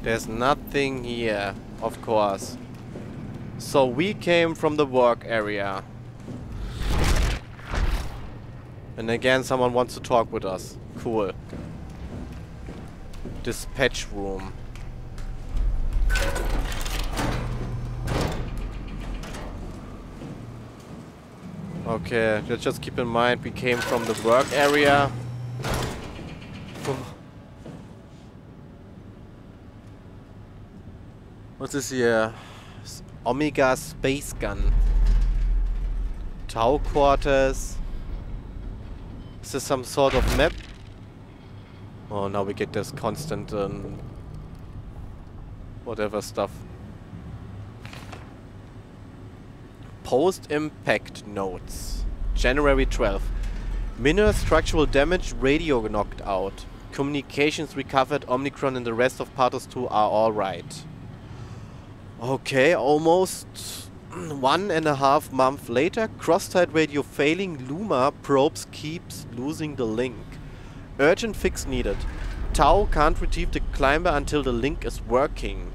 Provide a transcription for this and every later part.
There's nothing here, of course. So we came from the work area. And again, someone wants to talk with us. Cool. Dispatch room. Okay, let's just keep in mind we came from the work area. What's this here? Omega space gun. Tau quarters. Is this some sort of map? Oh, now we get this constant whatever stuff. Post-impact notes. January 12th. Minor structural damage, radio knocked out. Communications recovered, Omicron and the rest of PATHOS-II are alright. Okay, almost 1.5 months later, cross-site radio failing, Luma probes keeps losing the link. Urgent fix needed. Tau can't retrieve the climber until the link is working.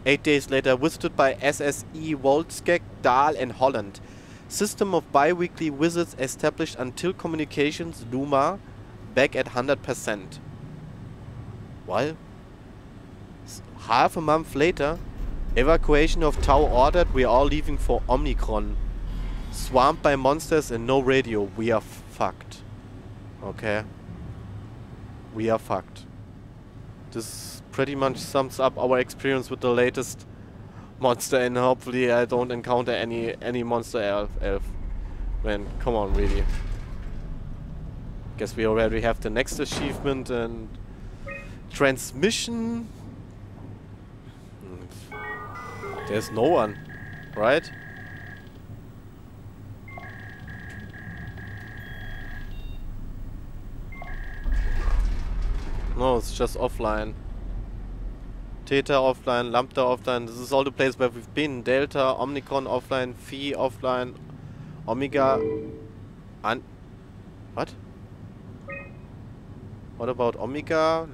8 days later, visited by SSE Wolfskeck, Dahl and Holland. System of bi-weekly visits established until communications, Luma, back at 100%. Well, half a month later, evacuation of Tau ordered, we are all leaving for Omicron. Swamped by monsters and no radio, we are fucked. Okay. We are fucked. This pretty much sums up our experience with the latest monster, and hopefully I don't encounter any monster elf. Man, come on, really. Guess we already have the next achievement and transmission. There's no one, right? No, it's just offline. Theta offline, Lambda offline. This is all the places where we've been. Delta, Omnicron offline, Phi offline, Omega. What? What about Omega?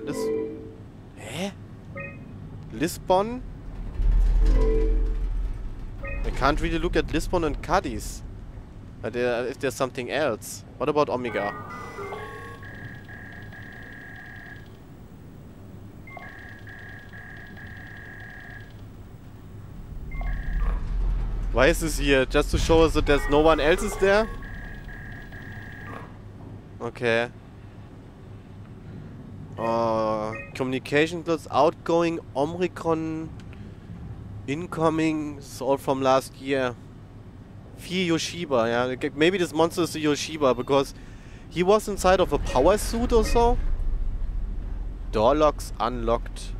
Lisbon? I can't really look at Lisbon and Cadiz. If there's something else. What about Omega? Why is this here? Just to show us that there's no one else is there? Okay. Communication plus outgoing, Omicron, incoming, it's all from last year. Phi Yoshiba, yeah. Maybe this monster is the Yoshiba because he was inside of a power suit or so. Door locks unlocked.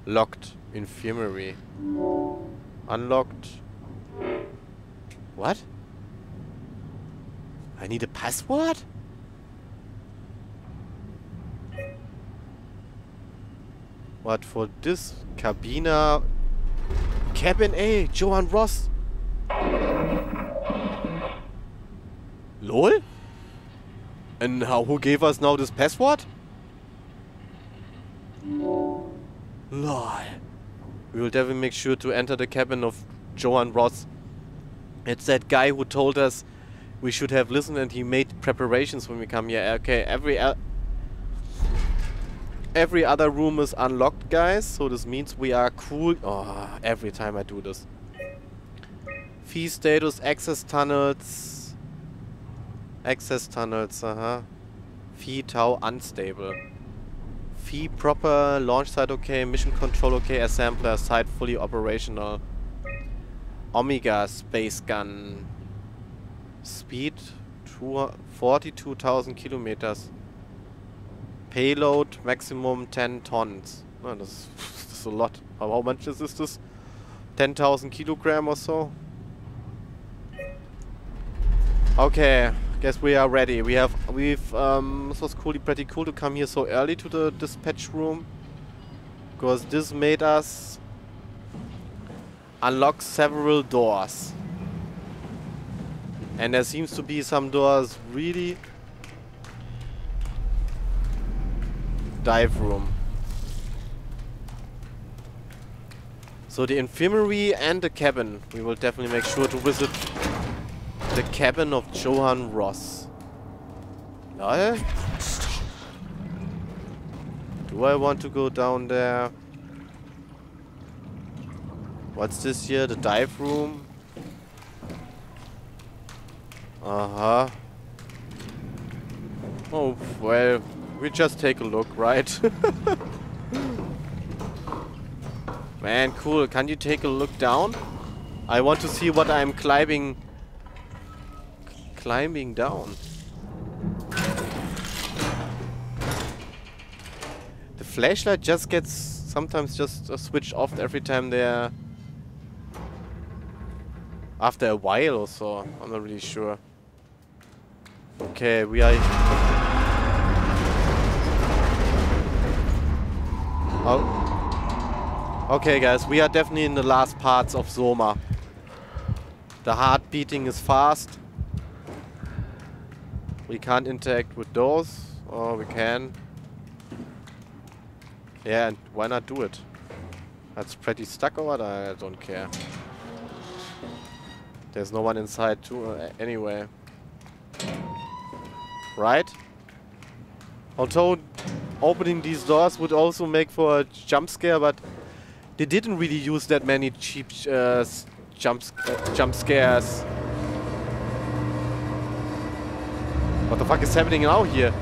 Locked. Infirmary. Unlocked. What? I need a password? What for this? Cabina. Cabin A. Johan Ross. LOL? And who gave us now this password? LOL. We will definitely make sure to enter the cabin of Johan Ross. It's that guy who told us we should have listened and he made preparations when we come here. Okay, every other room is unlocked, guys. So this means we are cool. Oh, every time I do this. Phi status, access tunnels. Access tunnels, Phi Tau unstable. Phi proper, launch site okay, mission control okay, assembler site fully operational. Omega space gun. Speed 42,000 kilometers. Payload maximum 10 tons. Oh, that's a lot. How much is this? 10,000 kilogram or so? Okay. Guess we are ready. This was pretty cool to come here so early to the dispatch room, because this made us unlock several doors, and there seems to be some doors really dive room. So the infirmary and the cabin. We will definitely make sure to visit the cabin of Johan Ross. Lol. Do I want to go down there? What's this here? The dive room? Uh-huh. Oh, well, we just take a look, right? Man, cool. Can you take a look down? I want to see what I'm climbing down. The flashlight just gets sometimes just switched off every time they're after a while or so. I'm not really sure. Okay, we are. Oh. Okay, guys, we are definitely in the last parts of SOMA. The heart beating is fast. We can't interact with those, or we can. Yeah, and why not do it? That's pretty stuck or what? I don't care. There's no one inside too, anyway. Right? Although opening these doors would also make for a jump scare, but they didn't really use that many cheap jump scares. What the fuck is happening now here?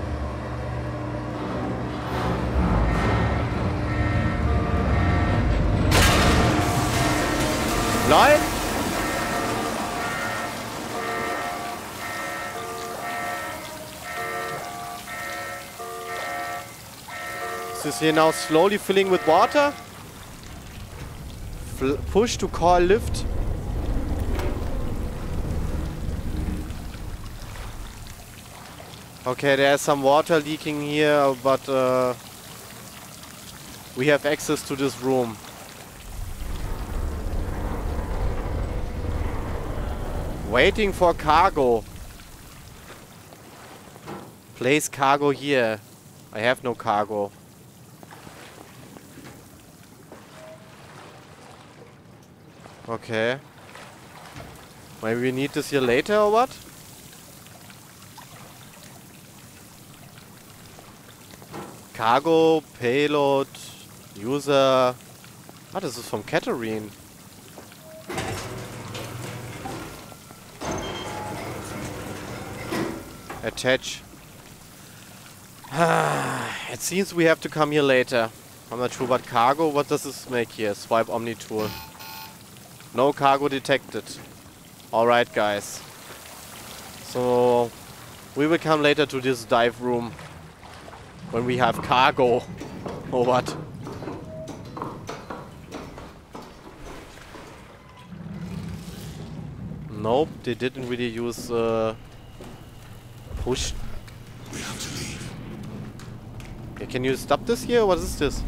LOL? Is this here now slowly filling with water? Push to call lift. Okay, there's some water leaking here, but we have access to this room. Waiting for cargo. Place cargo here. I have no cargo. Okay. Maybe we need this here later or what? Cargo, payload, user. Ah, this is from Catherine. Attach. It seems we have to come here later. I'm not sure about cargo. What does this make here? Swipe Omni tool. No cargo detected. Alright, guys. So we will come later to this dive room when we have cargo. Or what? Nope, they didn't really use push. We have to leave. Yeah, can you stop this here? What is this?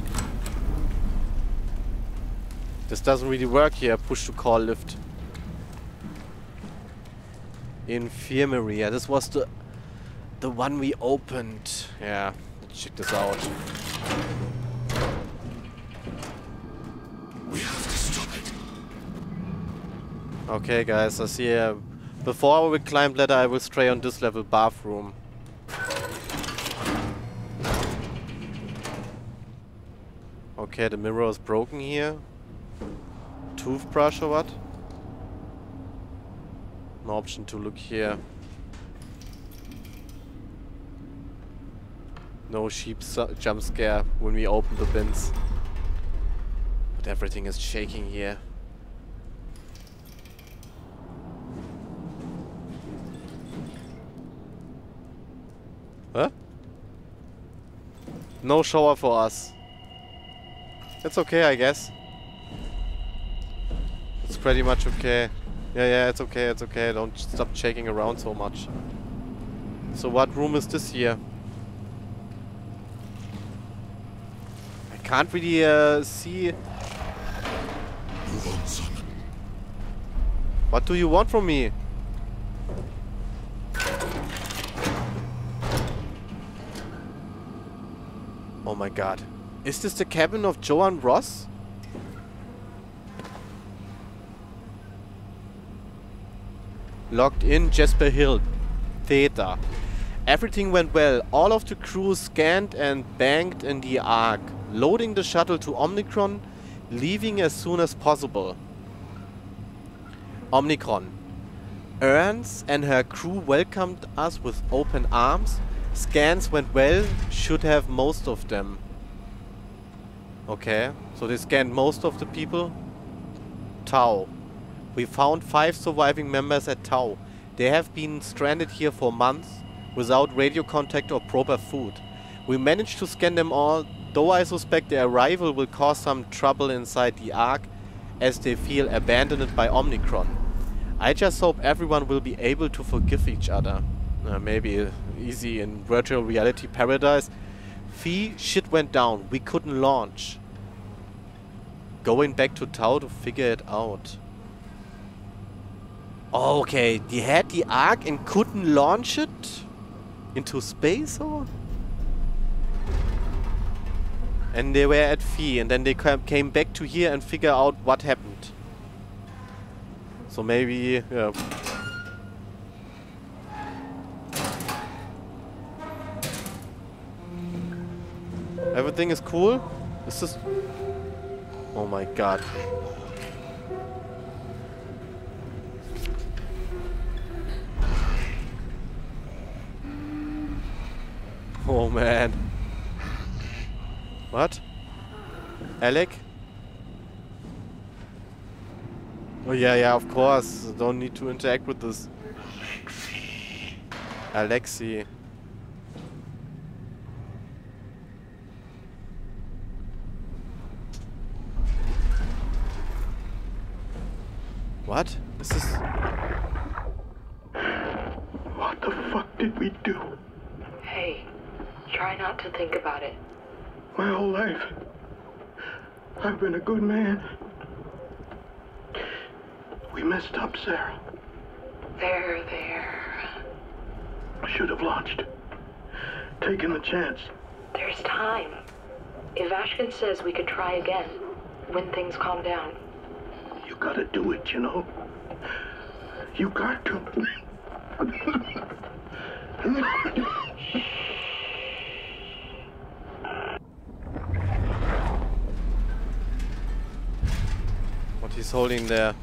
This doesn't really work here. Push to call lift. Infirmary. Yeah, this was the one we opened. Yeah, let's check this out. We have to stop it. Okay, guys, I see. Before we climb ladder, I will stray on this level bathroom. Okay, the mirror is broken here. Toothbrush or what? No option to look here. No sheep jump scare when we open the bins. But everything is shaking here. Huh? No shower for us. It's okay, I guess. It's pretty much okay. Yeah, it's okay, it's okay. Don't stop shaking around so much. So what room is this here? I can't really see. Move on, son. What do you want from me? Oh my god. Is this the cabin of Johan Ross? Logged in, Jasper Hill. Theta. Everything went well. All of the crew scanned and banked in the Ark. Loading the shuttle to Omnicron. Leaving as soon as possible. Omnicron. Ernst and her crew welcomed us with open arms. Scans went well. Should have most of them. Okay. So they scanned most of the people. Tau. We found 5 surviving members at Tau. They have been stranded here for months without radio contact or proper food. We managed to scan them all, though I suspect their arrival will cause some trouble inside the Ark as they feel abandoned by Omnicron. I just hope everyone will be able to forgive each other. Maybe easy in virtual reality paradise. Fee, shit went down. We couldn't launch. Going back to Tau to figure it out. Okay, they had the Ark and couldn't launch it into space, or? And they were at Fee, and then they came back to here and figure out what happened. So maybe, yeah. Everything is cool? Is this... Oh my god. Oh man. What? Alec? Oh yeah, of course. Don't need to interact with this. Alexi. What? Is this... What the fuck did we do? Hey, try not to think about it. My whole life, I've been a good man. We messed up, Sarah. There. I should have launched. Taken the chance. There's time. If Ashkin says we could try again, when things calm down. You gotta do it, you know? You got to. What he's holding there?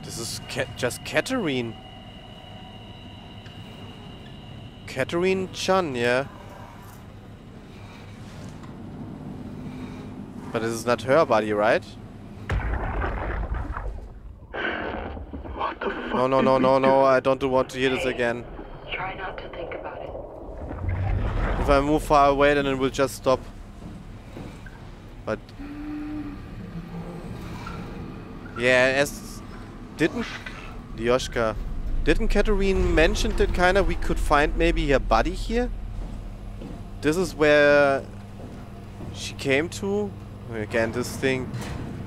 This is just Katarine. Katarine Chan, yeah. But this is not her body, right? What the fuck? No, I don't want to hear this again. Try not to think about it. If I move far away, then it will just stop. But... yeah, as... didn't... Lyoshka. Didn't Katarine mention that kinda we could find maybe her body here? This is where... she came to? Again, this thing...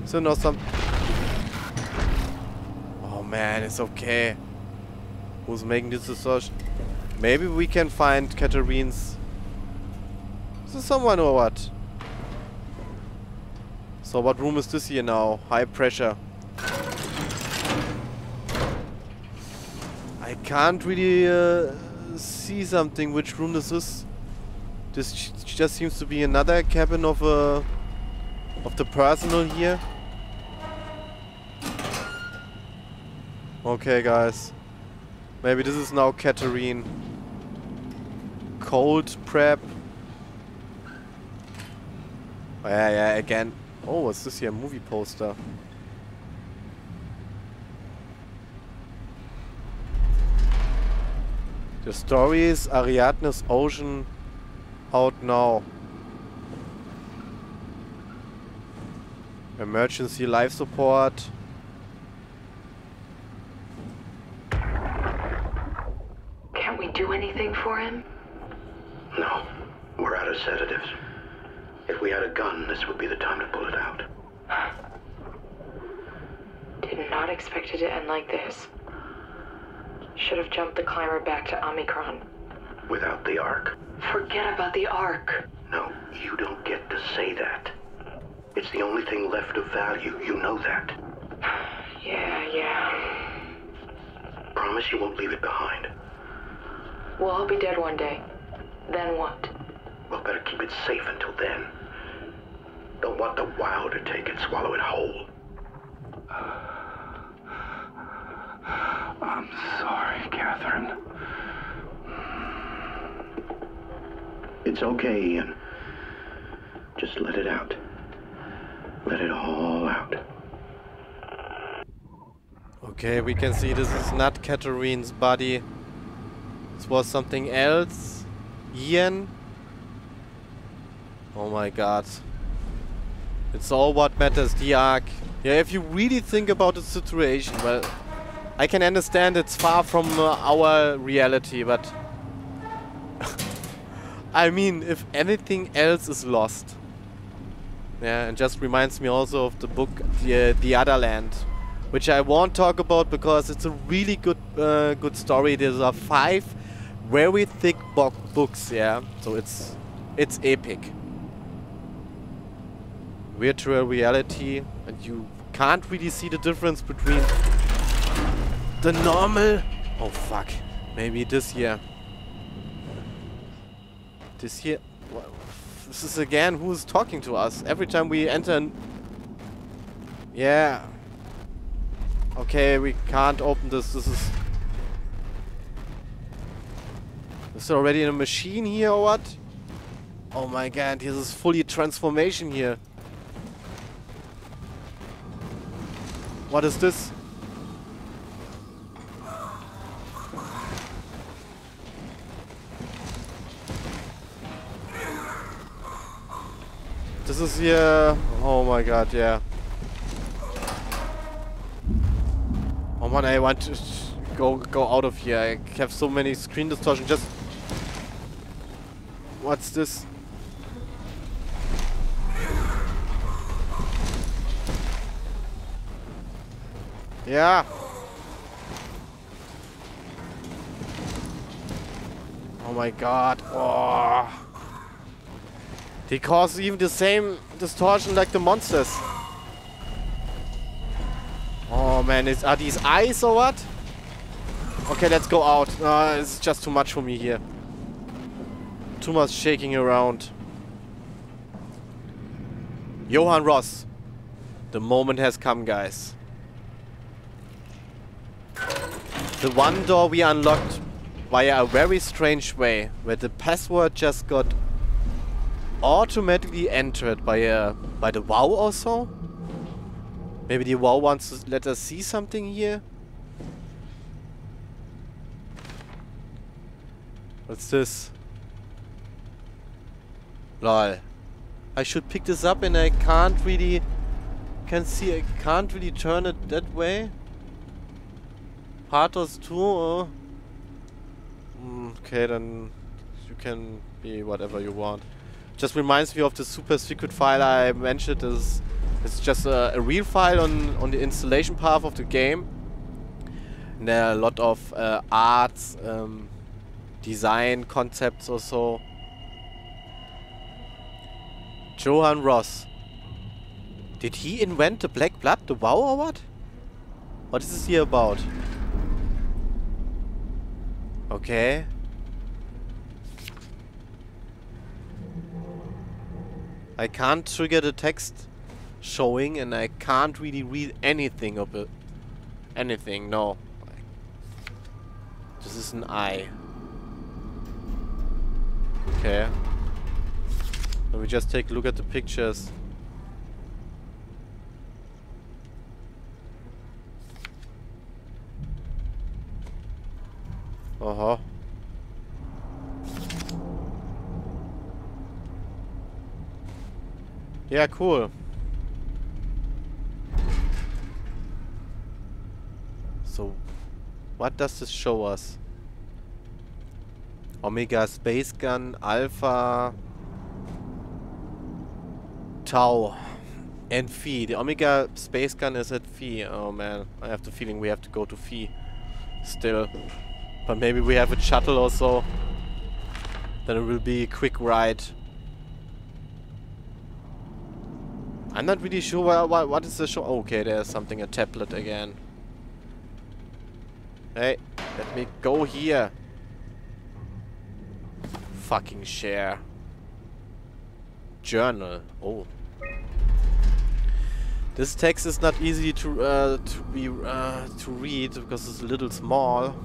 so no some... oh man, it's okay. Who's making this assertion? Maybe we can find Katarine's... is this someone or what? So what room is this here now? High pressure. I can't really see something which room this is. This just seems to be another cabin of the personnel here. Okay, guys. Maybe this is now Katarine. Cold prep. Oh, yeah, again. Oh, what's this here? Movie poster. The story is Ariadne's Ocean out now. Emergency life support. Can't we do anything for him? No, we're out of sedatives. If we had a gun, this would be the time to pull it out. Did not expect it to end like this. Should have jumped the climber back to Omicron. Without the Ark. Forget about the Ark. No, you don't get to say that. It's the only thing left of value, you know that. Yeah. Promise you won't leave it behind. Well, I'll be dead one day. Then what? Well, better keep it safe until then. Don't want the wow to take it, swallow it whole. I'm sorry, Catherine. It's okay, Ian. Just let it out. Let it all out. Okay, we can see this is not Catherine's body. This was something else. Ian. Oh my god. It's all what matters, the Ark. Yeah, if you really think about the situation, well, I can understand it's far from our reality, but I mean, if anything else is lost. Yeah, and just reminds me also of the book, The Other Land, which I won't talk about because it's a really good story. There are 5 very thick books, yeah, so it's epic. Virtual reality, and you can't really see the difference between the normal... Oh fuck, maybe this here. This here... This is again who's talking to us. Every time we enter... Yeah. Okay, we can't open this. This is already in a machine here or what? Oh my god, this is fully transformation here. What is this? This is here. Oh my god, yeah. Oh man, I want to go out of here. I have so many screen distortion. Just... What's this? Yeah. Oh my god. Oh. They cause even the same distortion like the monsters. Oh man, are these eyes or what? Okay, let's go out. It's just too much for me here. Too much shaking around. Johan Ross. The moment has come, guys. The one door we unlocked via a very strange way, where the password just got automatically entered by the WoW or so? Maybe the WoW wants to let us see something here? What's this? Lol. I should pick this up and I can't really... I can't really turn it that way? PATHOS-II? Okay, then you can be whatever you want. Just reminds me of the super secret file I mentioned. It's just a real file on the installation path of the game. And there are a lot of arts, design concepts or so. Johan Ross. Did he invent the Black Blood, the WoW or what? What is this here about? Okay. I can't trigger the text showing and I can't really read anything of it. Anything, no. This is an eye. Okay. Let me just take a look at the pictures. Uh-huh. Yeah, cool. So, what does this show us? Omega Space Gun, Alpha, Tau, and Phi. The Omega Space Gun is at Phi. Oh man, I have the feeling we have to go to Phi still. But maybe we have a shuttle or so. Then it will be a quick ride. I'm not really sure what is the show. Okay, there's something, a tablet again. Hey, let me go here. Fucking share. Journal. Oh. This text is not easy to read because it's a little small.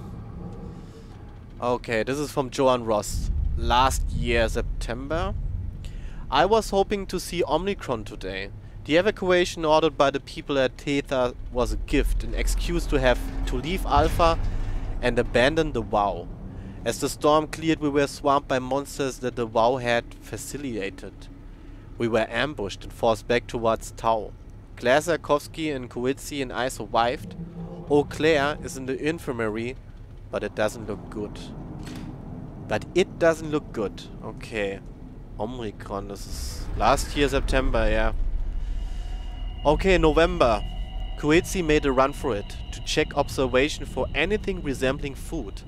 Okay, this is from Johan Ross. Last year, September. I was hoping to see Omicron today. The evacuation ordered by the people at Theta was a gift, an excuse to have to leave Alpha and abandon the WoW. As the storm cleared, we were swamped by monsters that the WoW had facilitated. We were ambushed and forced back towards Tau. Claire Zarkovsky and Koitzi and I survived. Eau Claire is in the infirmary, but it doesn't look good. But it doesn't look good. Okay. Omicron, this is last year, September, yeah. Okay, November. Koitzi made a run for it, to check observation for anything resembling food.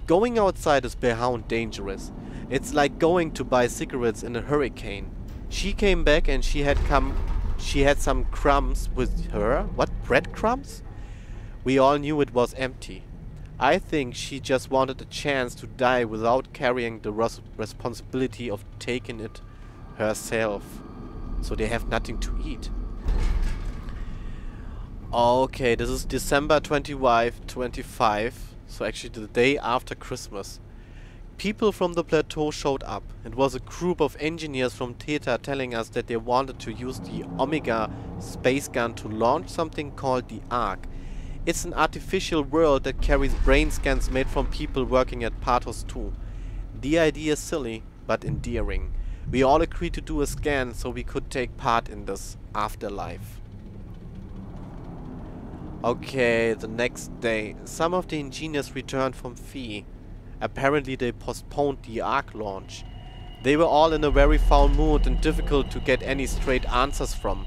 Going outside is beyond dangerous. It's like going to buy cigarettes in a hurricane. She came back and she had some crumbs with her. What, breadcrumbs? We all knew it was empty. I think she just wanted a chance to die without carrying the responsibility of taking it herself. So they have nothing to eat. Okay, this is December 25, so actually the day after Christmas. People from the plateau showed up. It was a group of engineers from Theta telling us that they wanted to use the Omega space gun to launch something called the Ark. It's an artificial world that carries brain scans made from people working at PATHOS-II. The idea is silly, but endearing. We all agreed to do a scan so we could take part in this afterlife. Okay, the next day. Some of the engineers returned from Phi. Apparently they postponed the Ark launch. They were all in a very foul mood and difficult to get any straight answers from.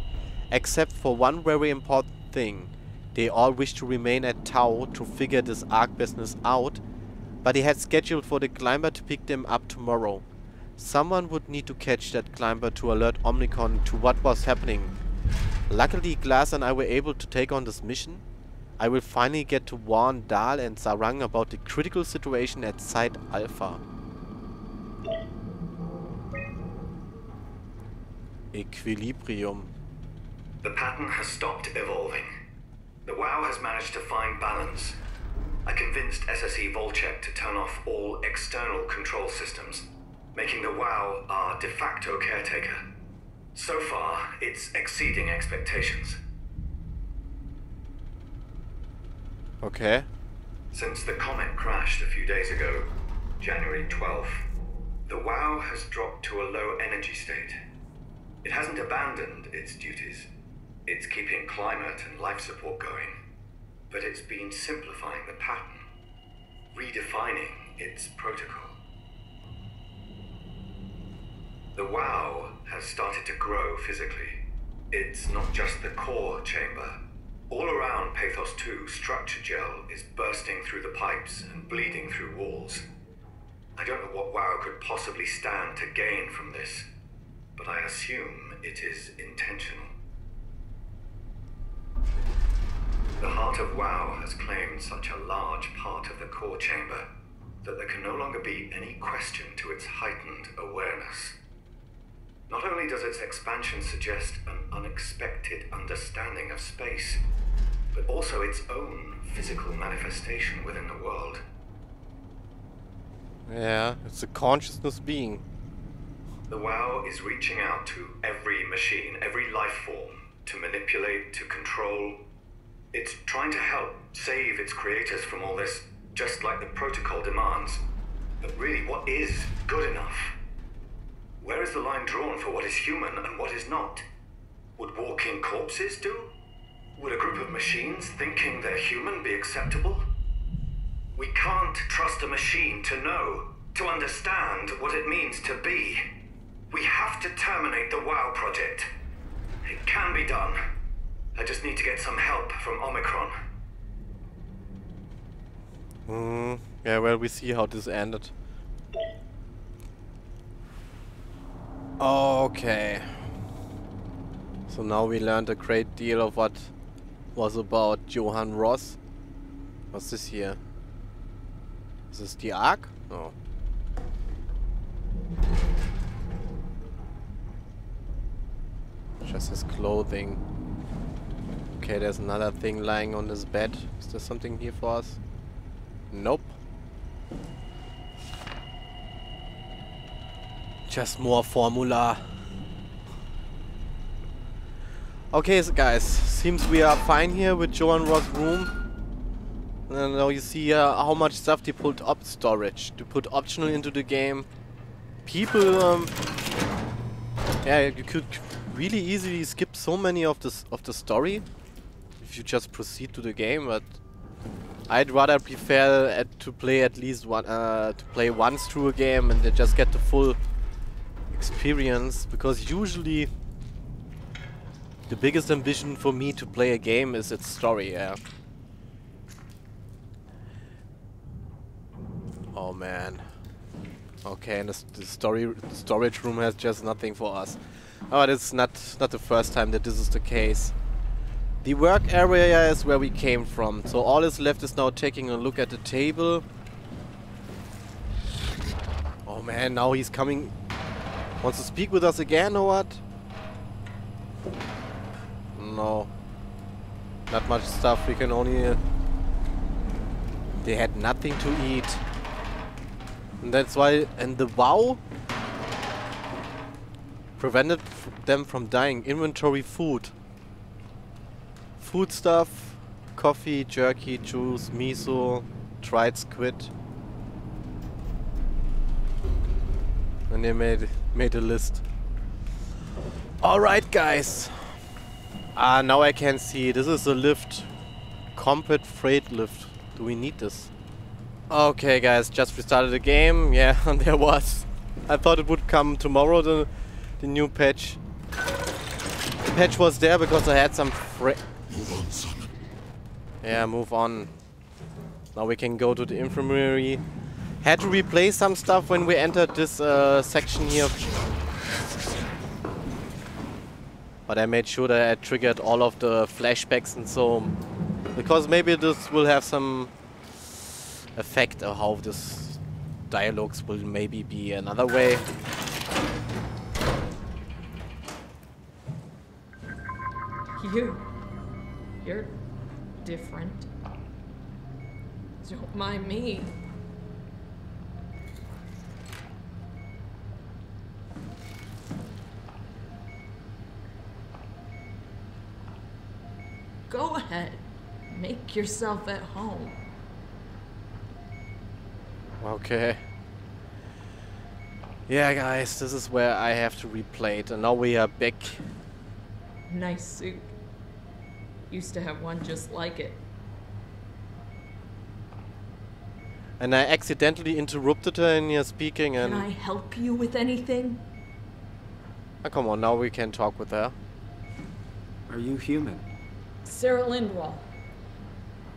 Except for one very important thing. They all wished to remain at Tau to figure this Ark business out, but they had scheduled for the climber to pick them up tomorrow. Someone would need to catch that climber to alert Omnicron to what was happening. Luckily, Glass and I were able to take on this mission. I will finally get to warn Dahl and Sarang about the critical situation at Site Alpha. Equilibrium. The pattern has stopped evolving. The WoW has managed to find balance. I convinced SSE Volchek to turn off all external control systems, making the WoW our de facto caretaker. So far, it's exceeding expectations. Okay. Since the comet crashed a few days ago, January 12th, the WoW has dropped to a low energy state. It hasn't abandoned its duties. It's keeping climate and life support going, but it's been simplifying the pattern, redefining its protocol. The WoW has started to grow physically. It's not just the core chamber. All around PATHOS-II, structure gel is bursting through the pipes and bleeding through walls. I don't know what WoW could possibly stand to gain from this, but I assume it is intentional. The heart of WoW has claimed such a large part of the core chamber that there can no longer be any question to its heightened awareness. Not only does its expansion suggest an unexpected understanding of space, but also its own physical manifestation within the world. Yeah, it's a consciousness being. The WoW is reaching out to every machine, every life form, to manipulate, to control. It's trying to help save its creators from all this, just like the protocol demands. But really, what is good enough? Where is the line drawn for what is human and what is not? Would walking corpses do? Would a group of machines thinking they're human be acceptable? We can't trust a machine to know, to understand what it means to be. We have to terminate the WoW project. It can be done. I just need to get some help from Omicron. Yeah, well, we see how this ended. So now we learned a great deal of what was about Johan Ross. What's this here? Is this the Ark? No. Just his clothing. Okay, there's another thing lying on his bed. Is there something here for us? Nope. Just more formula. Okay, so guys, seems we are fine here with Johan Ross' room. And now you see how much stuff they pulled up storage to put optional into the game. People, yeah, you could really easily skip so many of the story if you just proceed to the game, but I'd rather prefer to play at least one, to play once through a game and then just get the full experience, because usually the biggest ambition for me to play a game is its story, yeah. Oh man. Okay, and the storage room has just nothing for us. Oh, it's not the first time that this is the case. The work area is where we came from, so all is left is now taking a look at the table. Oh man, now he's coming. Wants to speak with us again or what? No. Not much stuff, we can only... They had nothing to eat. And that's why... And the WoW prevented them from dying. Inventory food. Food stuff. Coffee, jerky, juice, miso, dried squid. And they made a list. Alright guys. Now I can see. This is a lift. Combat freight lift. Do we need this? Okay guys, just restarted the game. Yeah, and there was. I thought it would come tomorrow, the new patch. The patch was there because I had some Move on, son. Yeah, move on. Now we can go to the infirmary. Had to replay some stuff when we entered this section here. But I made sure that I triggered all of the flashbacks and so, because maybe this will have some effect of how this dialogues will maybe be another way. You're different. Don't mind me. Go ahead. Make yourself at home. Okay. Yeah, guys, this is where I have to replay it, and now we are back. Nice suit. Used to have one just like it. And I accidentally interrupted her in her speaking, and... Can I help you with anything? Oh, come on, now we can talk with her. Are you human? Sarah Lindwall.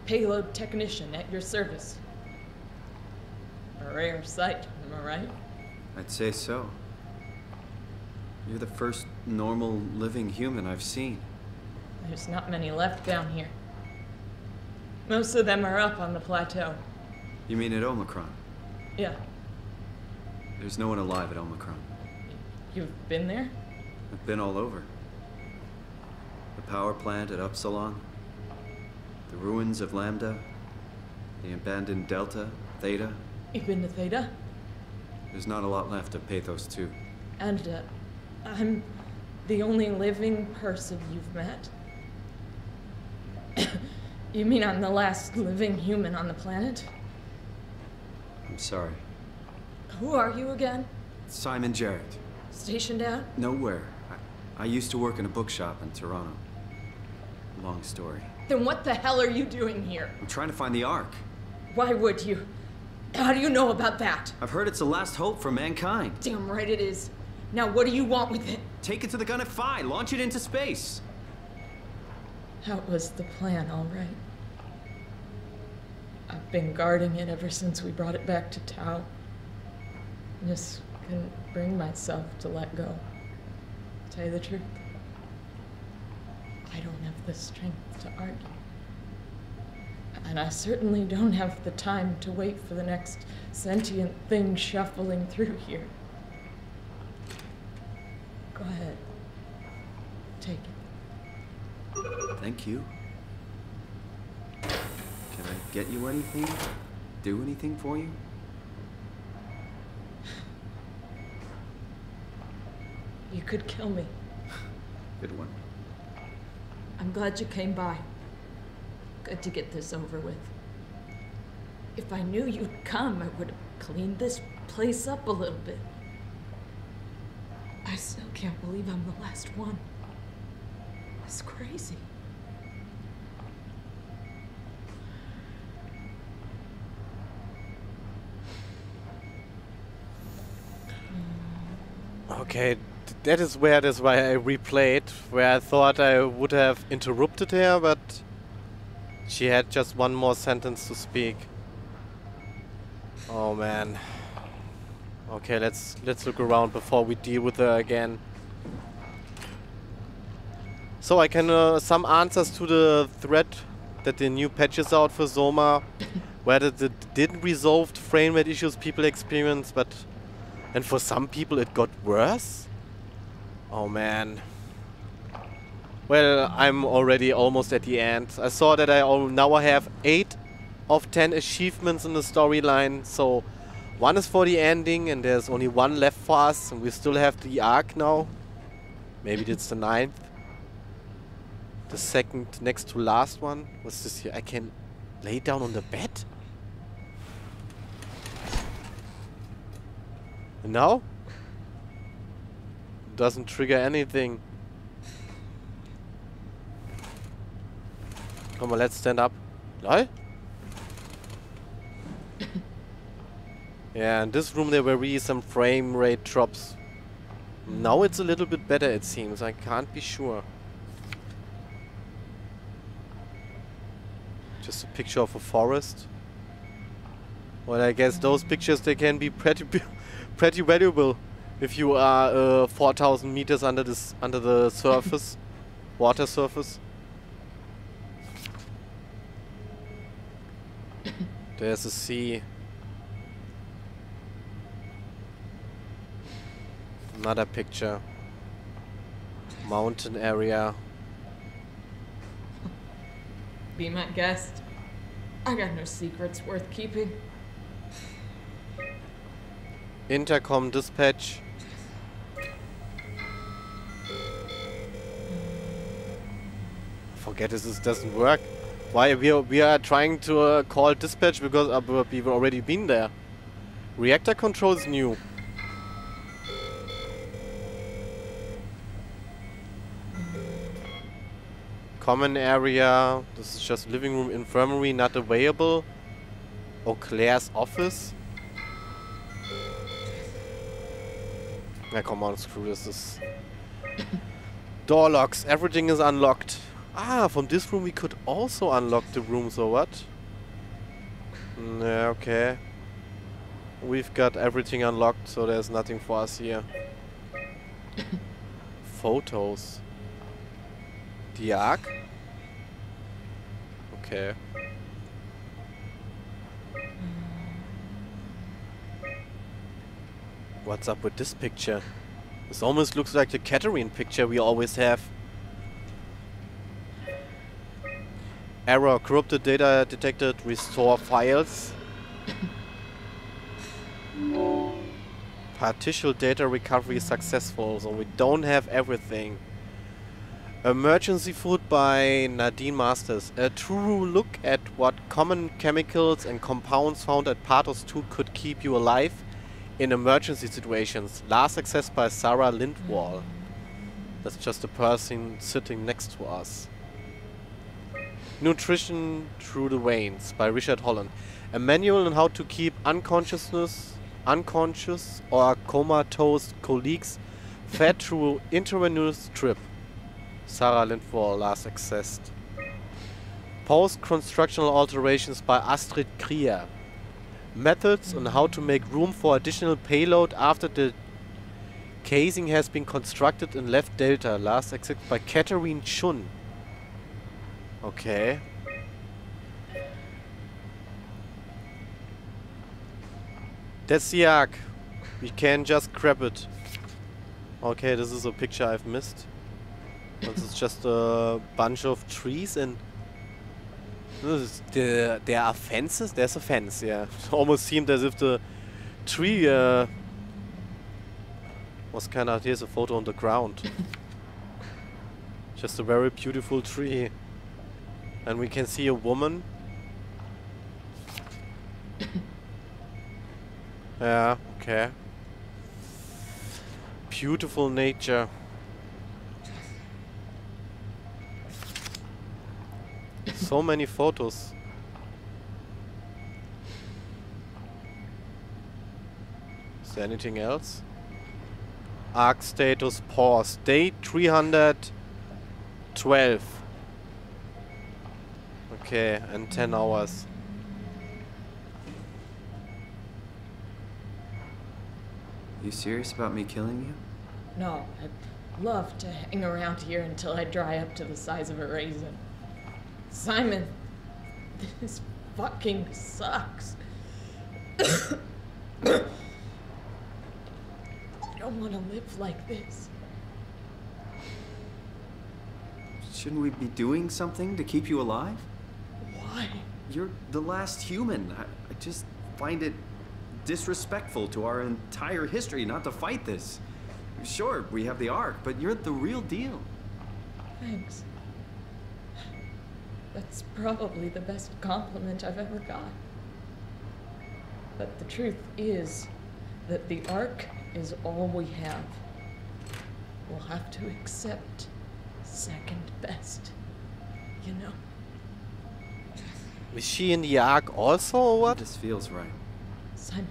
Payload technician at your service. A rare sight, am I right? I'd say so. You're the first normal living human I've seen. There's not many left down here. Most of them are up on the plateau. You mean at Omicron? Yeah. There's no one alive at Omicron. You've been there? I've been all over. The power plant at Upsilon, the ruins of Lambda, the abandoned Delta, Theta. You've been to Theta? There's not a lot left of PATHOS-II. And, I'm the only living person you've met? You mean I'm the last living human on the planet? I'm sorry. Who are you again? Simon Jarrett. Stationed out? Nowhere. I used to work in a bookshop in Toronto. Long story. Then what the hell are you doing here? I'm trying to find the Ark. Why would you? How do you know about that? I've heard it's the last hope for mankind. Damn right it is. Now what do you want with it? Take it to the Gun at Phi. Launch it into space. That was the plan, all right. I've been guarding it ever since we brought it back to Tau. Just couldn't bring myself to let go. Tell you the truth. I don't have the strength to argue. And I certainly don't have the time to wait for the next sentient thing shuffling through here. Go ahead. Take it. Thank you. Can I get you anything? Do anything for you? You could kill me. Good one. I'm glad you came by. Good to get this over with. If I knew you'd come, I would have cleaned this place up a little bit. I still can't believe I'm the last one. It's crazy. Okay, that is why I replayed, where I thought I would have interrupted her, but she had just one more sentence to speak. Oh man. Okay, let's look around before we deal with her again. So I can some answers to the thread that the new patch is out for SOMA, where it didn't resolve the frame rate issues people experience, and for some people it got worse. Oh man. Well, I'm already almost at the end. I saw that now I have 8 of 10 achievements in the storyline, so 1 is for the ending and there's only 1 left for us, and we still have the arc now. Maybe it's the 9th. The second next to last one. What's this here? I can lay down on the bed? And now? Doesn't trigger anything. Come on, let's stand up. Lol? Yeah, in this room there were really some frame rate drops. Now it's a little bit better, it seems. I can't be sure. Just a picture of a forest. Well, I guess those pictures, they can be pretty valuable if you are 4,000 meters under the surface, water surface. There's a sea. Another picture. Mountain area. Be my guest. I got no secrets worth keeping. Intercom dispatch. Forget this doesn't work. Why we are trying to call dispatch because we've already been there. Reactor control is new. Common area. This is just living room, infirmary, not available. Oh, Claire's office. Yeah, come on, screw this. Door locks. Everything is unlocked. Ah, from this room we could also unlock the rooms, or what? Yeah, okay. We've got everything unlocked, so there's nothing for us here. Photos. The Ark? Okay. What's up with this picture? This almost looks like the Catherine picture we always have. Error, corrupted data detected, restore files. Partial data recovery successful, so we don't have everything. Emergency food by Nadine Masters. A true look at what common chemicals and compounds found at PATHOS-II could keep you alive in emergency situations. Last access by Sarah Lindwall. That's just a person sitting next to us. Nutrition Through the Veins by Richard Holland. A manual on how to keep unconscious or comatose colleagues fed through intravenous drip. Sarah Lindwall, last accessed. Post-constructional alterations by Astrid Krier. Methods on how to make room for additional payload after the casing has been constructed in left delta. Last accessed by Catherine Chun. Okay. That's the Ark. We can just grab it. Okay, this is a picture I've missed. This is just a bunch of trees and... there are fences? There's a fence, yeah. It almost seemed as if the tree was kind of... Here's a photo on the ground. Just a very beautiful tree. And we can see a woman. Yeah, okay. Beautiful nature. So many photos. Is there anything else? Arc status pause. Day 312. Okay, and 10 hours. You serious about me killing you? No, I'd love to hang around here until I dry up to the size of a raisin. Simon, this fucking sucks. I don't want to live like this. Shouldn't we be doing something to keep you alive? Why? You're the last human. I just find it disrespectful to our entire history not to fight this. Sure, we have the Ark, but you're the real deal. Thanks. That's probably the best compliment I've ever got. But the truth is that the Ark is all we have. We'll have to accept second best, you know? Is she in the Ark also, or what? This feels right. Simon,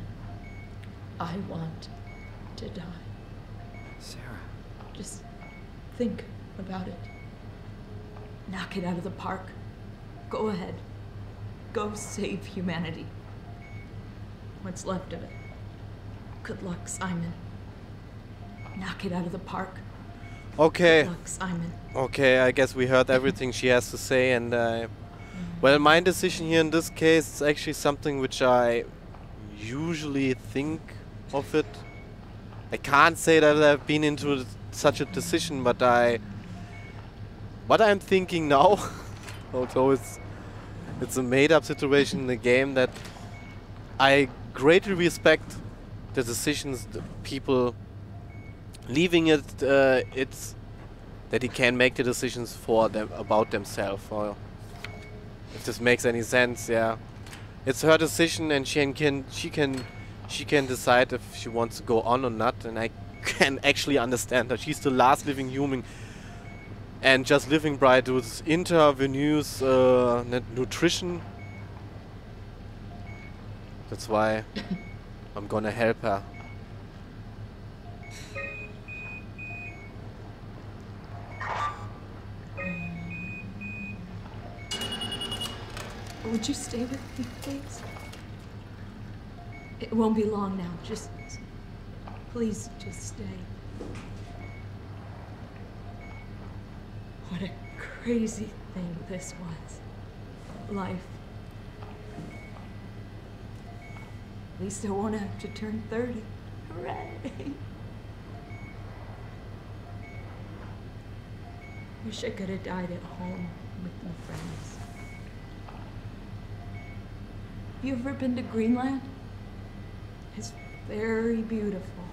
I want to die. Sarah. Just think about it. Knock it out of the park. Go ahead. Go save humanity. What's left of it. Good luck, Simon. Knock it out of the park. Okay. Good luck, Simon. Okay, I guess we heard everything she has to say, and well, my decision here in this case is actually something which I usually think of it. I can't say that I've been into such a decision, but what I'm thinking now, although it's a made-up situation in the game, that I greatly respect the decisions the people leaving it. It's that he can make the decisions for them about themselves. Or if this makes any sense, yeah. It's her decision, and she can decide if she wants to go on or not. And I can actually understand that she's the last living human, and just living by those intravenous nutrition. That's why I'm gonna help her. Would you stay with me, please? It won't be long now. Just... please, just stay. What a crazy thing this was. Life. At least I won't have to turn 30. Hooray! Wish I could have died at home with my friends. You ever been to Greenland? It's very beautiful.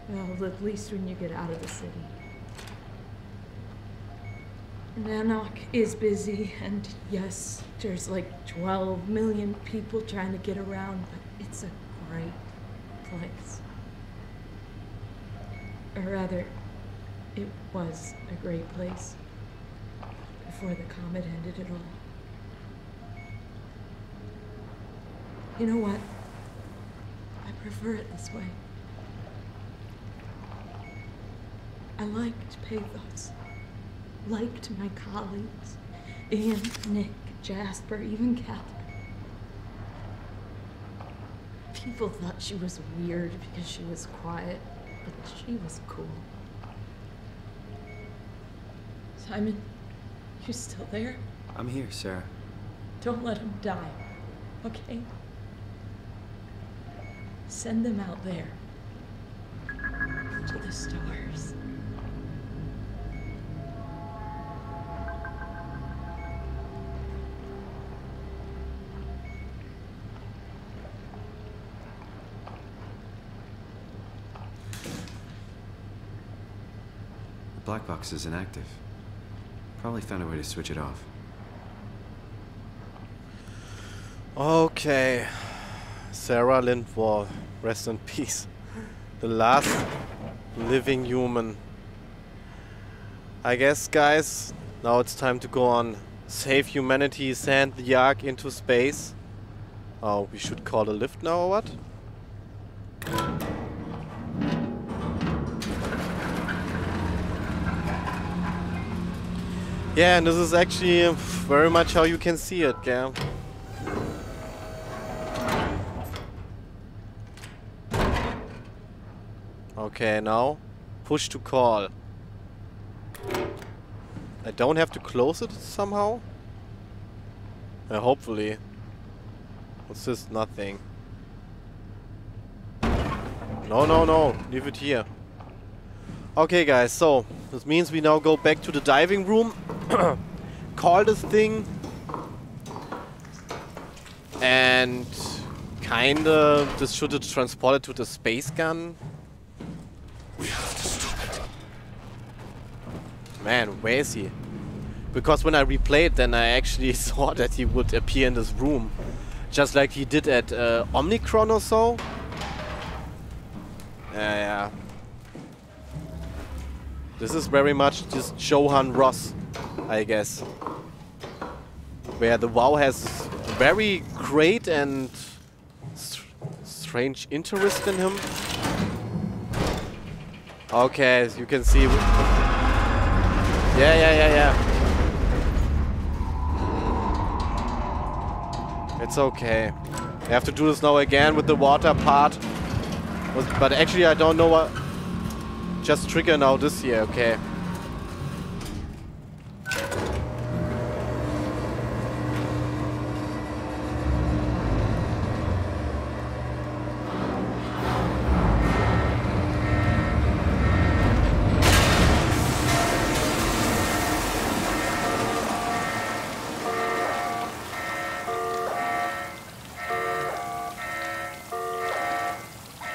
Well, at least when you get out of the city. Nanook is busy, and yes, there's like 12 million people trying to get around, but it's a great place. Or rather, it was a great place before the comet ended it all. You know what? I prefer it this way. I liked PATHOS. Liked my colleagues. Ian, Nick, Jasper, even Catherine. People thought she was weird because she was quiet, but she was cool. Simon, You still there? I'm here, Sarah. Don't let him die, okay? Send them out there. To the stars. The black box is inactive. Probably found a way to switch it off. Okay. Sarah Lindwall, rest in peace. The last living human. I guess, guys, now it's time to go on. Save humanity, send the Ark into space. Oh, we should call a lift now or what? Yeah, and this is actually very much how you can see it, yeah. Okay, now push to call. I don't have to close it somehow? Hopefully. What's this? Nothing. No, no, no. Leave it here. Okay, guys, so this means we now go back to the diving room. Call this thing. And kinda this should have transported to the space gun. We have to stop it. Man, where is he? Because when I replayed, then I actually saw that he would appear in this room. Just like he did at Omnicron or so. Yeah. This is very much just Johan Ross, I guess. Where the WoW has very great and strange interest in him. Okay, as you can see. Yeah. It's okay. I have to do this now again with the water part. But actually I don't know what... Just trigger now this here, okay.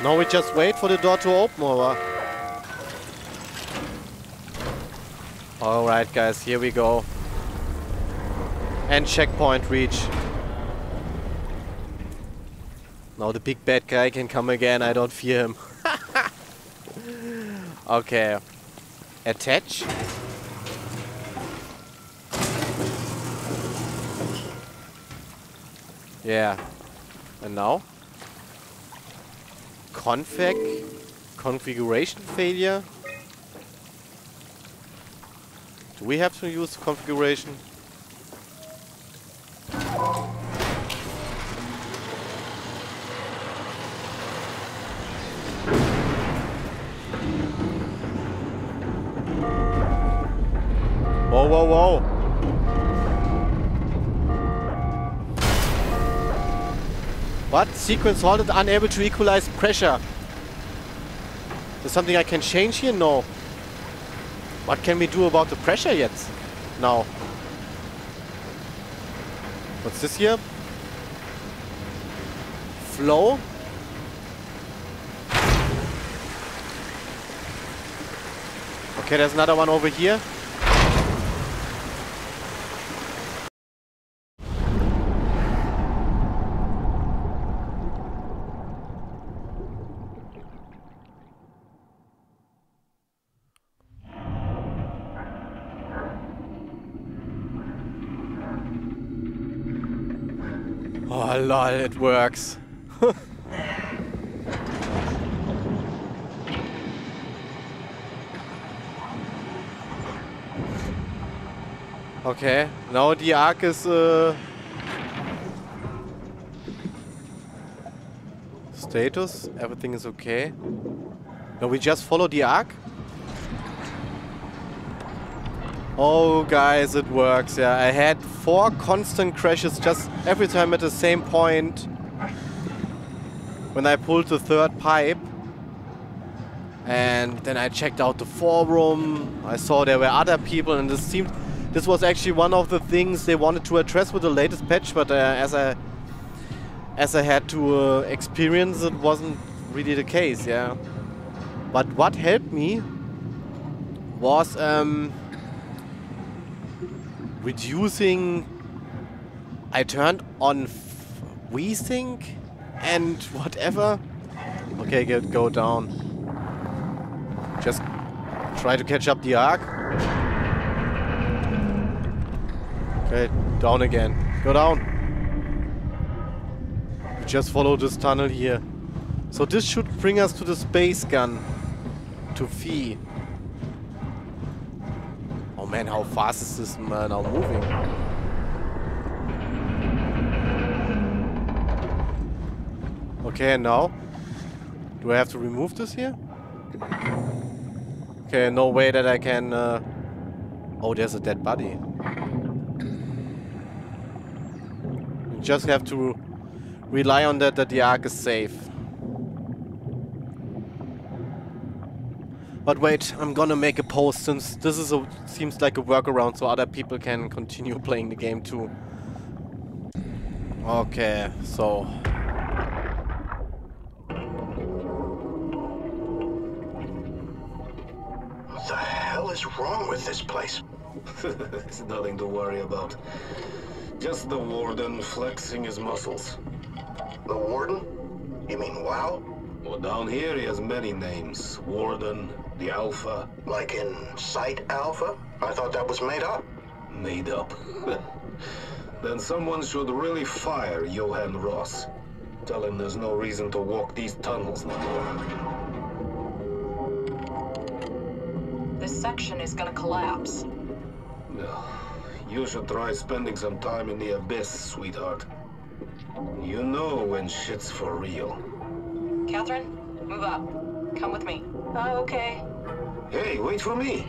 Now we just wait for the door to open, or what? Alright guys, here we go. And checkpoint reach. Now the big bad guy can come again, I don't fear him. Okay. Attach. Yeah. And now? Configuration failure. Do we have to use configuration? Whoa, whoa, whoa. What? Sequence halted, unable to equalize pressure. Is something I can change here? No. What can we do about the pressure yet? Now. What's this here? Flow? Okay, there's another one over here. Oh lol, it works. Okay, now the Ark is status, everything is okay. Now we just follow the Ark. Oh, guys, it works. Yeah, I had 4 constant crashes just every time at the same point when I pulled the 3rd pipe. And then I checked out the forum. I saw there were other people, and this was actually one of the things they wanted to address with the latest patch. But as I had to experience, it wasn't really the case. Yeah. But what helped me was reducing. I turned on VSync and whatever. Okay, go down. Just try to catch up the arc. Okay, down again. Go down. We just follow this tunnel here. So this should bring us to the space gun. To Phi. Oh man, how fast is this now moving? Okay, and now? Do I have to remove this here? Okay, no way that I can... Oh, there's a dead body. You just have to rely on that the arc is safe. But wait, I'm gonna make a post since this is seems like a workaround so other people can continue playing the game too. Okay, so... What the hell is wrong with this place? It's nothing to worry about. Just the warden flexing his muscles. The warden? You mean WoW? Well, down here he has many names. Warden, the Alpha. Like in Site Alpha? I thought that was made up. Made up. Then someone should really fire Johan Ross. Tell him there's no reason to walk these tunnels no more. This section is gonna collapse. You should try spending some time in the abyss, sweetheart. You know when shit's for real. Catherine, move up. Come with me. Oh, okay. Hey, wait for me.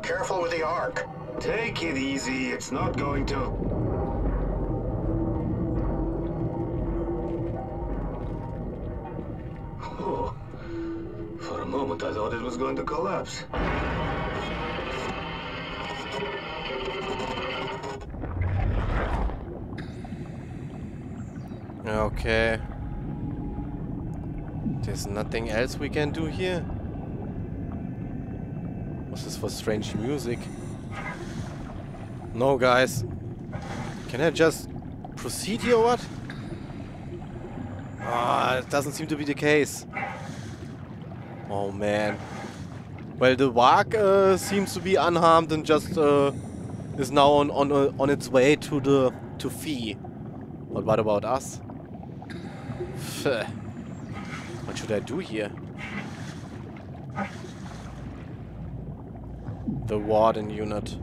Careful with the arc. Take it easy, it's not going to... Oh, for a moment I thought it was going to collapse. Okay. There's nothing else we can do here? What's this for strange music? No, guys. Can I just proceed here or what? Ah, it doesn't seem to be the case. Oh man. Well, the Warg seems to be unharmed and just is now on its way to Phi. But what about us? What should I do here? The warden unit.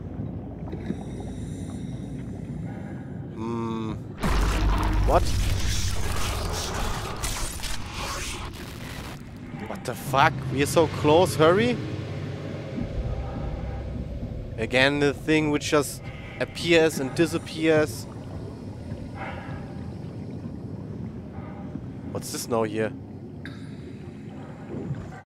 What? What the fuck? We are so close, hurry! Again, the thing which just appears and disappears. What's this now here?